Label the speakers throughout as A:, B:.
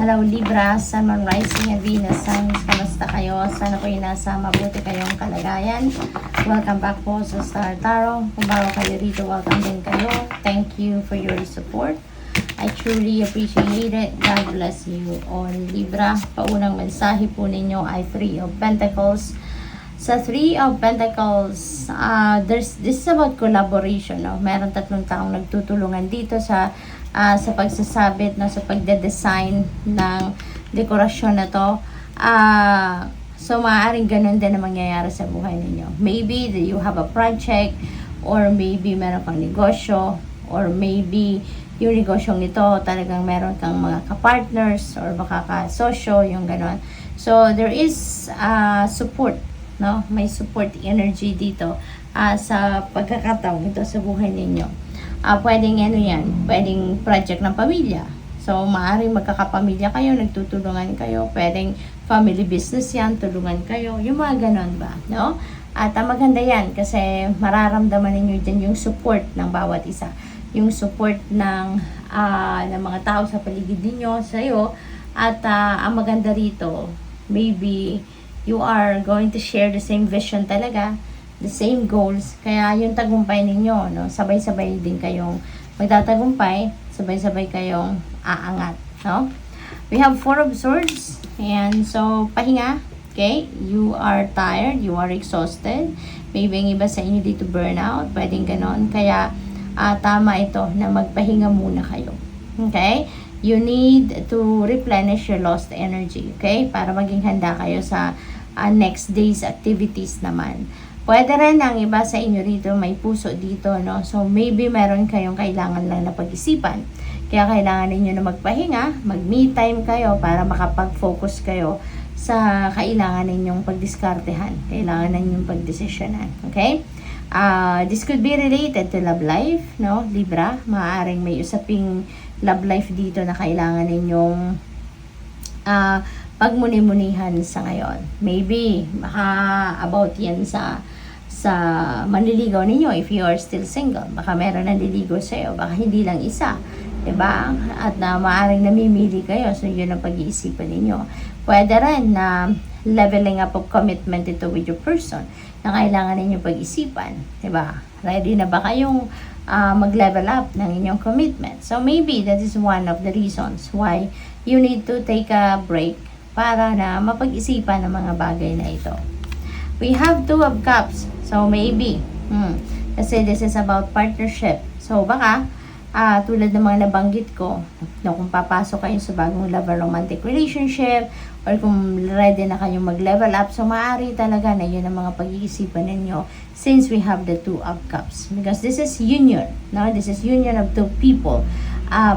A: Hello Libra, Sun, Moon, Rising, and Venus Signs. Kamusta kayo? Sana po yung nasa mabuti kayong kalagayan. Welcome back po sa Star Tarot. Kung bago kayo rito, welcome din kayo. Thank you for your support. I truly appreciate it. God bless you all. Libra, paunang mensahe po ninyo ay Three of Pentacles. Sa Three of Pentacles, this is about collaboration. No? Meron tatlong taong nagtutulungan dito sa pagsasabit, no? Sa pagde-design ng dekorasyon na to. So, maaaring ganun din na mangyayari sa buhay ninyo. Maybe you have a project, or maybe meron kang negosyo, or maybe yung negosyong nito talagang meron kang mga ka-partners or baka ka-sosyo, yung ganun. So, there is support. No? May support energy dito sa pagkakataon ito sa buhay ninyo. Pwedeng ano yan, pwedeng project ng pamilya. So, maaaring magkakapamilya kayo, nagtutulungan kayo. Pwedeng family business yan, tulungan kayo. Yung mga ganon ba, no? At maganda yan kasi mararamdaman ninyo dyan yung support ng bawat isa. Yung support ng mga tao sa paligid ninyo, sa'yo. At ang maganda rito, maybe you are going to share the same vision talaga, the same goals. Kaya yung tagumpay ninyo, no, sabay-sabay din kayong magtatagumpay, sabay-sabay kayong aangat, no? We have Four of Swords, and so pahinga, okay? You are tired, you are exhausted. Maybe ang iba sa inyo dito burnout, pwedeng ganon. Kaya tama ito na magpahinga muna kayo, okay? You need to replenish your lost energy, okay? Para maging handa kayo sa next day's activities naman. Pwede rin ang iba sa inyo rito, may puso dito, no? So, maybe meron kayong kailangan lang na pag-isipan. Kaya kailangan ninyo na magpahinga, mag-me time kayo para makapag-focus kayo sa kailangan ninyong pagdiskartehan. Kailangan ninyong pagdesisyonan, okay? This could be related to love life, no? Libra, maaaring may usaping love life dito na kailangan ninyong pagmuni-munihan sa ngayon. Maybe about yan sa manliligaw ninyo if you are still single. Baka meron naliligaw sa'yo, baka hindi lang isa, diba? At maaaring namimili kayo, so yun ang pag-iisipan ninyo. Pwede rin na leveling up of commitment ito with your person na kailangan ninyo pag-isipan, diba? Ready na ba kayong mag-level up ng inyong commitment? So maybe that is one of the reasons why you need to take a break para na mapag-isipan ng mga bagay na ito. We have Two of Cups. So maybe kasi this is about partnership. So baka tulad ng mga nabanggit ko, no, kung papasok kayo sa bagong love romantic relationship, or kung ready na kayong mag-level up, so maaari talaga na yun ang mga pag-iisipan ninyo since we have the Two of Cups. Because this is union, no? This is union of two people.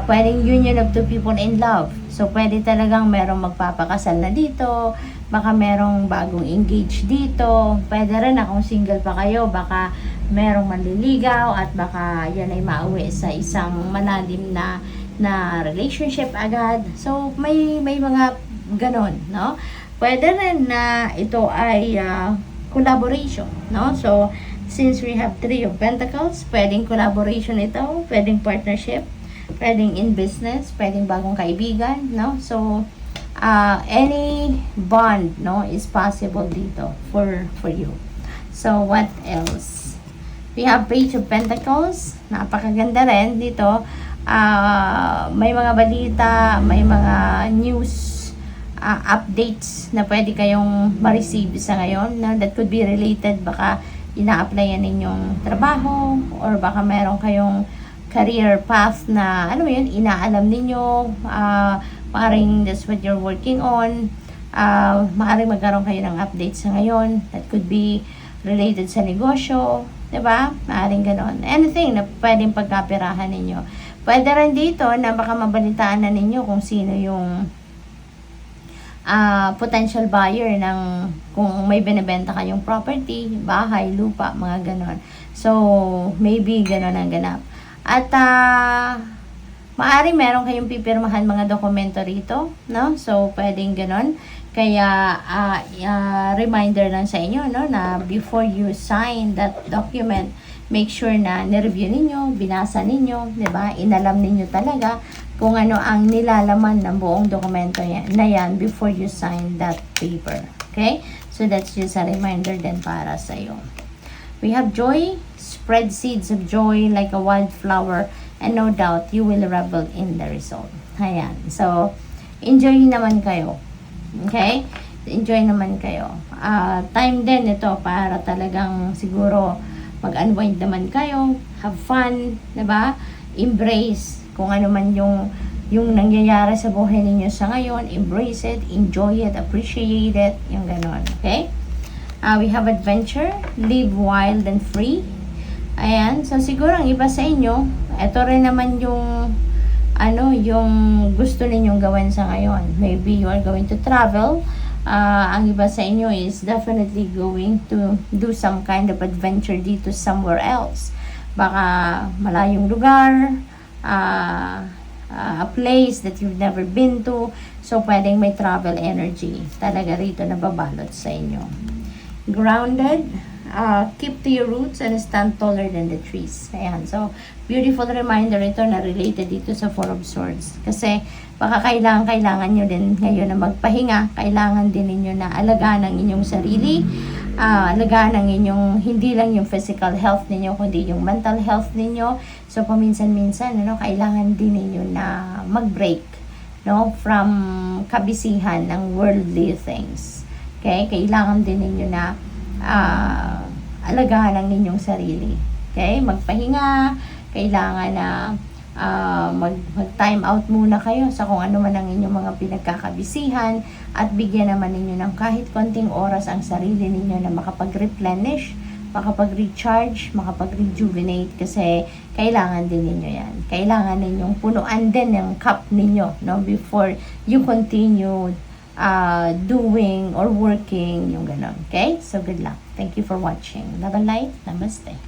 A: Pwedeng union of two people in love. So, pwede talagang merong magpapakasal na dito, baka merong bagong engage dito, pwede rin na kung single pa kayo, baka merong manliligaw at baka yan ay mauwi sa isang malalim na relationship agad. So, may mga ganon, no? Pwede rin na ito ay collaboration, no? So, since we have Three of Pentacles, pwedeng collaboration ito, pwedeng partnership, pwedeng in business, pwedeng bagong kaibigan, no? So, any bond, no, is possible dito for you. So, what else? We have Page of Pentacles. Napakaganda rin dito. May mga balita, may mga news, updates na pwede kayong ma-receive sa ngayon, na that could be related, baka ina-applyan ninyong trabaho, or baka meron kayong career path na, alam mo yun, inaalam ninyo, maaaring that's what you're working on, maaaring magkaroon kayo ng updates sa ngayon, that could be related sa negosyo, diba? Maaaring ganon. Anything na pwedeng pagkapirahan ninyo. Pwede rin dito na baka mabalitaan na ninyo kung sino yung potential buyer ng kung may binibenta kayong property, bahay, lupa, mga ganon. So, maybe ganon ang ganap. At maari meron kayong pipirmahan mga dokumento rito, no? So, pwedeng ganon. Kaya, reminder lang sa inyo, no, na before you sign that document, make sure na nireview ninyo, binasa ninyo, 'di ba? Inalam ninyo talaga kung ano ang nilalaman ng buong dokumento na yan before you sign that paper. Okay? So that's just a reminder din para sa iyo. We have joy. Spread seeds of joy like a wildflower, and no doubt you will revel in the result. Ayan. So, enjoy naman kayo. Okay? Enjoy naman kayo. Time din ito para talagang siguro mag-unwind naman kayo. Have fun. Diba? Embrace kung ano man yung nangyayari sa buhay ninyo sa ngayon. Embrace it, enjoy it, appreciate it, yung ganon. Okay? We have adventure, live wild and free. Ayan, so siguro ang iba sa inyo, ito rin naman yung yung gusto ninyong gawin sa ngayon. Maybe you are going to travel. Ang iba sa inyo is definitely going to do some kind of adventure dito somewhere else. Baka malayong lugar, a place that you've never been to. So, pwedeng may travel energy talaga rito na babalot sa inyo. Grounded, keep to your roots and stand taller than the trees. Ayan. So, beautiful reminder ito na related dito sa Four of Swords. Kasi, baka kailangan nyo din ngayon na magpahinga. Kailangan din ninyo na alagaan ang inyong sarili. Alagaan ang inyong, hindi lang yung physical health ninyo, kundi yung mental health ninyo. So, paminsan-minsan, kailangan din ninyo na mag-break, from kabisihan ng worldly things. Okay? Kailangan din ninyo na alagaan ang inyong sarili. Okay? Magpahinga, kailangan na mag-time out muna kayo sa kung ano man ang inyong mga pinagkakabisihan at bigyan naman ninyo ng kahit konting oras ang sarili ninyo na makapag-replenish, makapag-recharge, makapag-rejuvenate kasi kailangan din ninyo yan. Kailangan ninyong punuan din yung cup ninyo before you continue doing or working yung ganon. Okay? So, good luck. Thank you for watching. Love and light. Namaste.